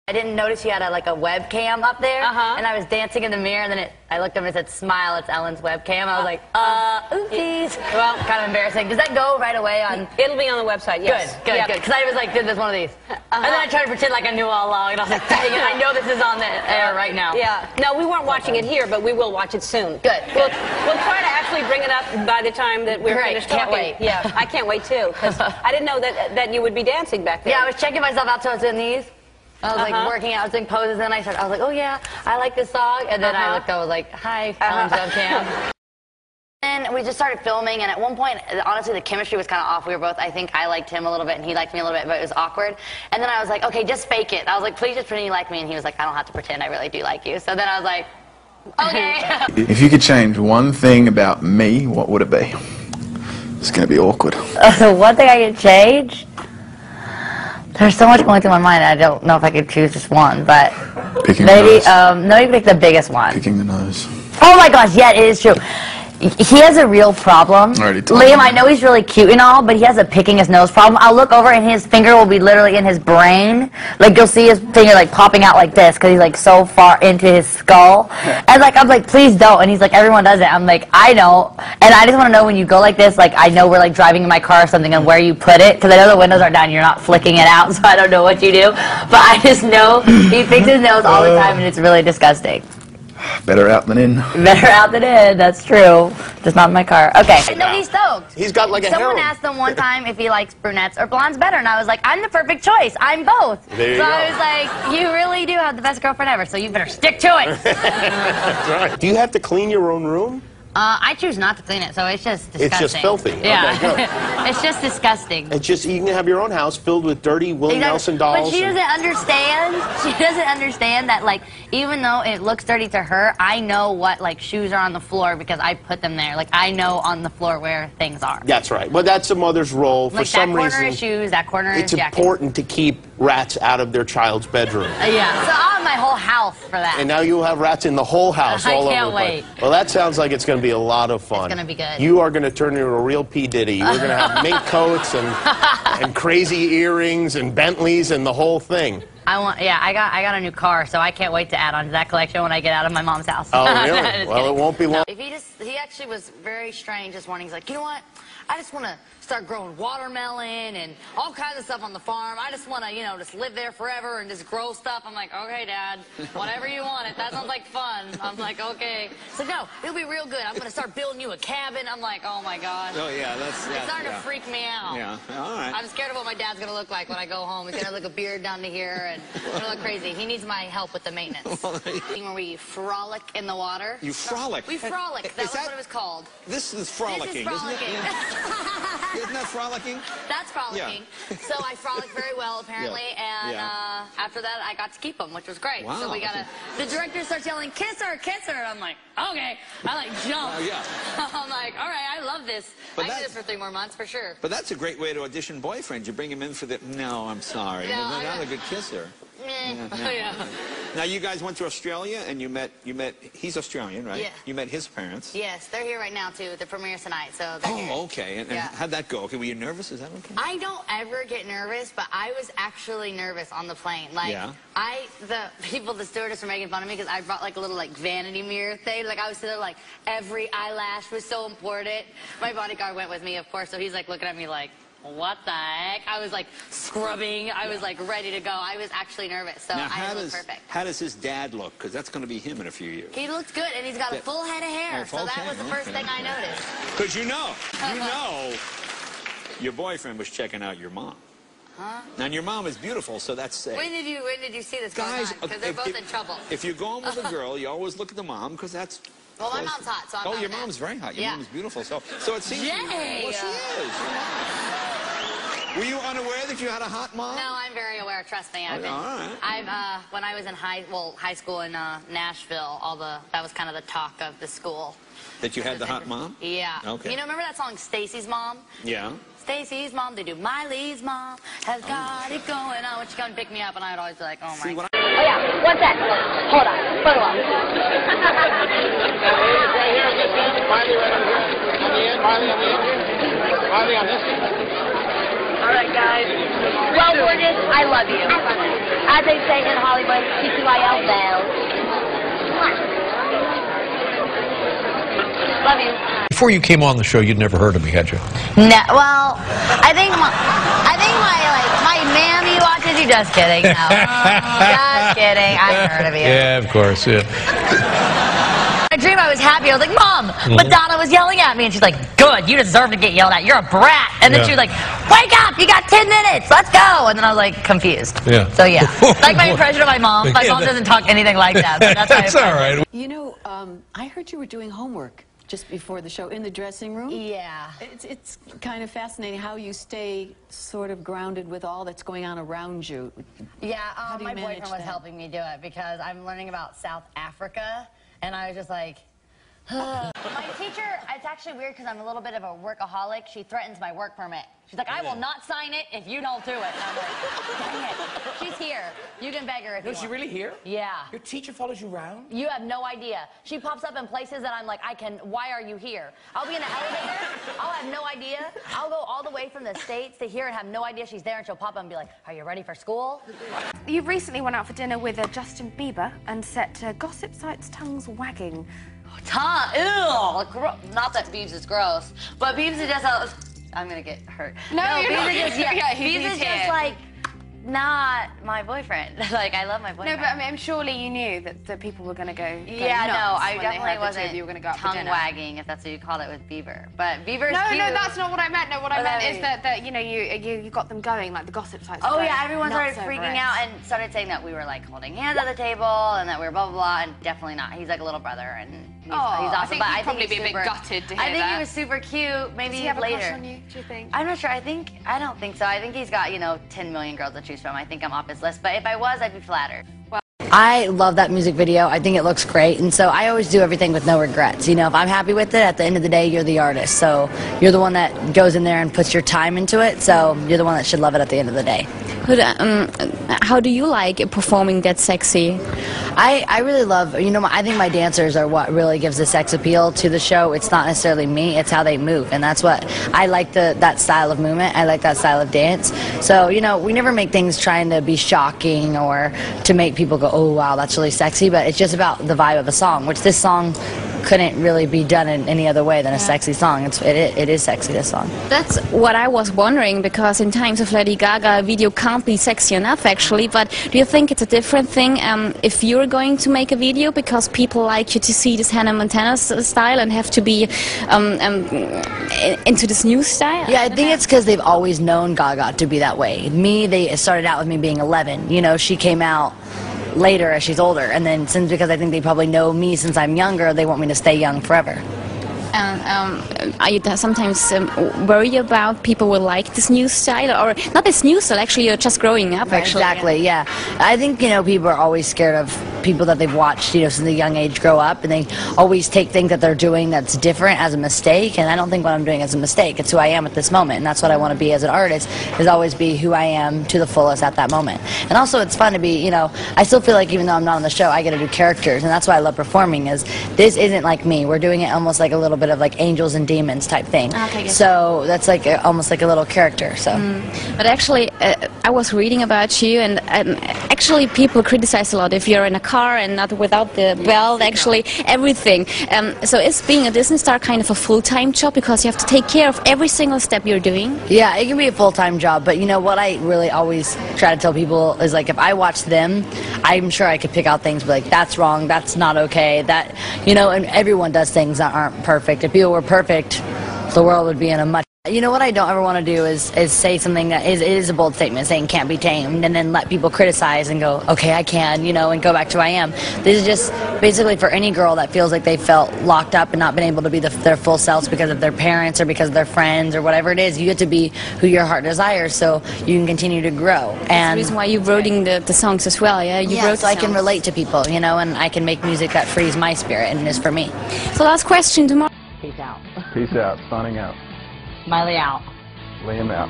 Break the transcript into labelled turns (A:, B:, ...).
A: I didn't notice she had a webcam up there, and I was dancing in the mirror, and then I looked up and it said, "Smile, it's Ellen's webcam." I was like, oopsies. Well, kind of embarrassing. Does that go right away on?
B: It'll be on the website, yes.
A: Good. Because I was like, did this one of these. And then I tried to pretend like I knew all along, and I was like, dang it, I know this is on the air right now.
B: Yeah. No, we weren't watching it here, but we will watch it soon.
A: Good.
B: We'll try to actually bring it up by the time that we're finished talking.
A: Can't wait.
B: Yeah, I can't wait too, because I didn't know that you would be dancing back there.
A: Yeah, I was checking myself out, so I was doing these. I was like working out, I was doing poses, and I was like, oh yeah, I like this song. And then I looked, I was like, hi, Ellen's webcam. And we just started filming, and at one point, honestly, the chemistry was kind of off. We were both, I think I liked him a little bit, and he liked me a little bit, but it was awkward. And then I was like, okay, just fake it. I was like, please just pretend you like me. And he was like, I don't have to pretend, I really do like you. So then I was like, okay.
C: If you could change one thing about me, what would it be? It's going to be awkward.
A: One thing I could change? There's so much going through my mind, I don't know if I could choose just one, but
C: picking
A: maybe,
C: the nose.
A: maybe pick the biggest one.
C: Picking the nose.
A: Oh my gosh, yeah, it is true. He has a real problem. Liam, I know he's really cute and all, but he has a picking his nose problem. I'll look over and his finger will be literally in his brain. Like, you'll see his finger, like, popping out like this because he's, like, so far into his skull. And, like, I'm like, please don't. And he's like, everyone does it. I'm like, I know. And I just want to know when you go like this, like, I know we're, like, driving in my car or something and where you put it. Because I know the windows are down. You're not flicking it out, so I don't know what you do. But I just know he picks his nose all the time, and it's really disgusting.
C: Better out than in.
A: Better out than in, that's true. Just not in my car. Okay. No, he's stoked.
D: He's got like a
A: Someone asked him one time if he likes brunettes or blondes better, and I was like, I'm the perfect choice. I'm both.
D: There you go.
A: I was like, you really do have the best girlfriend ever, so you better stick to it.
D: That's right. Do you have to clean your own room?
A: I choose not to clean it, so it's just disgusting.
D: It's just filthy.
A: Yeah.
D: Okay,
A: it's just disgusting.
D: it's just, you can have your own house filled with dirty Willie Nelson dolls.
A: But she doesn't understand. She doesn't understand that, like, even though it looks dirty to her, I know what, like, shoes are on the floor because I put them there. Like, I know on the floor where things are.
D: That's right. Well, that's a mother's role.
A: Like,
D: for some reason,
A: that corner is shoes, that corner is jacket.
D: It's important to keep rats out of their child's bedroom.
A: Yeah. So I'll have my whole house for that.
D: And now you'll have rats in the whole house all over the place.
A: I can't wait.
D: Well, that sounds like it's going to be a lot of fun.
A: It's going to be good.
D: You are going to turn into a real P. Diddy. You're going to have mink coats and crazy earrings and Bentleys and the whole thing.
A: I got a new car, so I can't wait to add on to that collection when I get out of my mom's house.
D: Oh, really? Well, it won't be long.
A: No, he actually was very strange this morning. He's like, you know what? I just want to start growing watermelon and all kinds of stuff on the farm. I just want to, just live there forever and just grow stuff. I'm like, okay, Dad, whatever you want. If that sounds like fun. I'm like, okay. So no, it'll be real good. I'm going to start building you a cabin. I'm like, oh my God.
E: Oh yeah,
A: it's starting to freak me out.
E: Yeah, all right.
A: I'm scared of what my dad's going to look like when I go home. He's going to look a beard down to here and it's going to look crazy. He needs my help with the maintenance. Where we frolic in the water.
E: You frolic?
A: We frolic. That was what it was called.
E: This is frolicking, isn't it? Yeah. Isn't that frolicking?
A: That's frolicking. Yeah. So I frolicked very well, apparently, and after that, I got to keep them, which was great.
E: Wow.
A: So we got the director starts yelling, kiss her, and I'm like, okay. I like jump. I'm like, all right, I love this. I can do this for 3 more months, for sure.
E: But that's a great way to audition boyfriends. You bring him in for the, no, I'm sorry.
A: No,
E: You're not a good kisser.
A: Yeah.
E: Now you guys went to Australia and you met. He's Australian, right?
A: Yeah.
E: You met his parents.
A: Yes, they're here right now too. The premiere tonight, so they're here.
E: Okay. And how'd that go? Okay, were you nervous? Is that okay?
A: I don't ever get nervous, but I was actually nervous on the plane. Like, the stewardess were making fun of me because I brought like a little vanity mirror thing. Like I was sitting there like every eyelash was so important. My bodyguard went with me, of course, so he's like looking at me like, what the heck? I was like scrubbing. I was like ready to go. I was actually nervous, so I looked perfect.
E: How does his dad look? Because that's going to be him in a few years.
A: He looks good, and he's got a full head of hair, so that was the first thing I noticed.
E: Because you know, your boyfriend was checking out your mom.
A: Huh?
E: And your mom is beautiful, so that's safe.
A: When did you see this guys? Because they're both in trouble.
E: If you're going with a girl, you always look at the mom, because that's...
A: Well, my mom's hot, so I'm not
E: your mom's very hot. Your mom's beautiful, so it seems...
A: Yay!
E: Well, she is. Were you unaware that you had a hot mom?
A: No, I'm very aware. Trust me. I've been.
E: All right.
A: When I was in high school in Nashville, that was kind of the talk of the school.
E: That you had the hot mom?
A: Yeah.
E: Okay.
A: Remember that song, Stacy's Mom?
E: Yeah.
A: Stacy's mom, they do Miley's mom has got it going on. When she come and pick me up, and I'd always be like, oh my God. Oh yeah, one sec. Hold on. Photo op.
D: Miley right on here. On the end. Miley on the end here. Miley on this end.
A: All right, guys. Well, gorgeous, I love you. As they say in Hollywood, TQIL Bell. Love you.
F: Before you came on the show, you'd never heard of me, had you?
A: No, well, I think my mammy watches you. Just kidding. No. Just kidding. I haven't heard of you.
F: Yeah, of course, yeah.
A: I dreamed I was happy. I was like, Mom, Madonna was yelling at me. And she's like, good, you deserve to get yelled at. You're a brat. And then she was like, wake up, you got 10 minutes. Let's go. And then I was like, confused.
F: Yeah.
A: So yeah, like my impression of my mom. My mom doesn't talk anything like that. But that's
F: all right.
G: You know, I heard you were doing homework just before the show in the dressing room.
A: Yeah.
G: It's kind of fascinating how you stay sort of grounded with all that's going on around you.
A: Yeah,
G: do you
A: my
G: manage
A: boyfriend was
G: that?
A: helping me do it because I'm learning about South Africa, and I was just like, my teacher, it's actually weird because I'm a little bit of a workaholic. She threatens my work permit. She's like, I will not sign it if you don't do it. And I'm like, dang it. She's here. You can beg her if you want.
H: Is she really here?
A: Yeah.
H: Your teacher follows you around?
A: You have no idea. She pops up in places that I'm like, why are you here? I'll be in an elevator. I'll have no idea. I'll go all the way from the States to here and have no idea she's there, and she'll pop up and be like, are you ready for school?
I: You recently went out for dinner with Justin Bieber and set gossip sites' tongues wagging.
A: Ew, not that Biebs is gross, but Biebs is just I'm gonna get hurt.
I: No, you're not.
A: Biebs is just,
I: He's
A: Biebs is
I: here.
A: just like not my boyfriend. Like, I love my boyfriend.
I: No, but I mean, surely you knew that people were gonna go
A: yeah,
I: nuts
A: no, I
I: when
A: definitely
I: they heard
A: wasn't
I: that you were gonna go out for
A: tongue
I: dinner.
A: wagging, if that's what you call it, with Bieber. But Bieber's
I: No,
A: cute.
I: no, that's not what I meant. No, what I meant is
A: mean?
I: that you know you got them going, like the gossip sites.
A: Oh
I: were
A: yeah,
I: going
A: everyone started
I: nuts over
A: freaking
I: it.
A: out and started saying that we were like holding hands at the table and that we were blah blah blah, and definitely not. He's like a little brother, and he's awesome.
I: I think
A: but
I: he'd
A: I
I: probably
A: think
I: be
A: he's
I: a bit
A: super,
I: gutted to hear
A: I think
I: that.
A: he was super cute. Maybe
I: Does he have a
A: later.
I: crush on you, do you think?
A: I'm not sure. I don't think so. I think he's got 10 million girls to choose from. I think I'm off his list. But if I was, I'd be flattered. I love that music video. I think it looks great, and so I always do everything with no regrets. You know, if I'm happy with it, at the end of the day, you're the artist. So you're the one that goes in there and puts your time into it. So you're the one that should love it at the end of the day.
J: How do you like performing that sexy?
A: I really love, I think my dancers are what really gives the sex appeal to the show. It's not necessarily me, it's how they move, and that's what I like, that style of movement. I like that style of dance. So, we never make things trying to be shocking or to make people go, oh wow, that's really sexy, but it's just about the vibe of a song, which this song couldn't really be done in any other way than a sexy song. It is sexy, this song.
J: That's what I was wondering, because in times of Lady Gaga, a video can't be sexy enough actually, but do you think it's a different thing if you're going to make a video because people like you to see this Hannah Montana style and have to be into this new style?
A: Yeah, I think it's because they've always known Gaga to be that way. They started out with me being 11. She came out later as she's older, and then because I think they probably know me since I'm younger, they want me to stay young forever.
J: Are you sometimes worried about people will like this new style, or not this new style, actually you're just growing up?
A: Right,
J: actually.
A: Exactly, yeah. I think, people are always scared of people that they've watched, since a young age grow up, and they always take things that they're doing that's different as a mistake, and I don't think what I'm doing is a mistake. It's who I am at this moment, and that's what I want to be as an artist, is always be who I am to the fullest at that moment. And also it's fun to be, I still feel like even though I'm not on the show, I get to do characters, and that's why I love performing, is this isn't like me. We're doing it almost like a little bit of like angels and demons type thing.
J: Okay,
A: so that's like almost like a little character. So,
J: but actually, I was reading about you, and actually people criticize a lot if you're in a car and not without the belt. Actually, everything. So is being a Disney star kind of a full-time job because you have to take care of every single step you're doing?
A: Yeah, it can be a full-time job, but what I really always try to tell people is, like, if I watch them, I'm sure I could pick out things, but like, that's wrong, that's not okay, that, and everyone does things that aren't perfect. If people were perfect, the world would be in a much... what I don't ever want to do is say something that is a bold statement, saying can't be tamed, and then let people criticize and go, okay, I can, and go back to who I am. This is just basically for any girl that feels like they felt locked up and not been able to be their full selves because of their parents or because of their friends or whatever it is. You get to be who your heart desires, so you can continue to grow.
J: That's the reason why you're writing the songs as well, yeah? You wrote
A: so I can relate to people, and I can make music that frees my spirit and is for me.
J: So last question tomorrow.
A: Peace out.
C: Peace out. Signing out.
A: Miley out.
C: Liam out.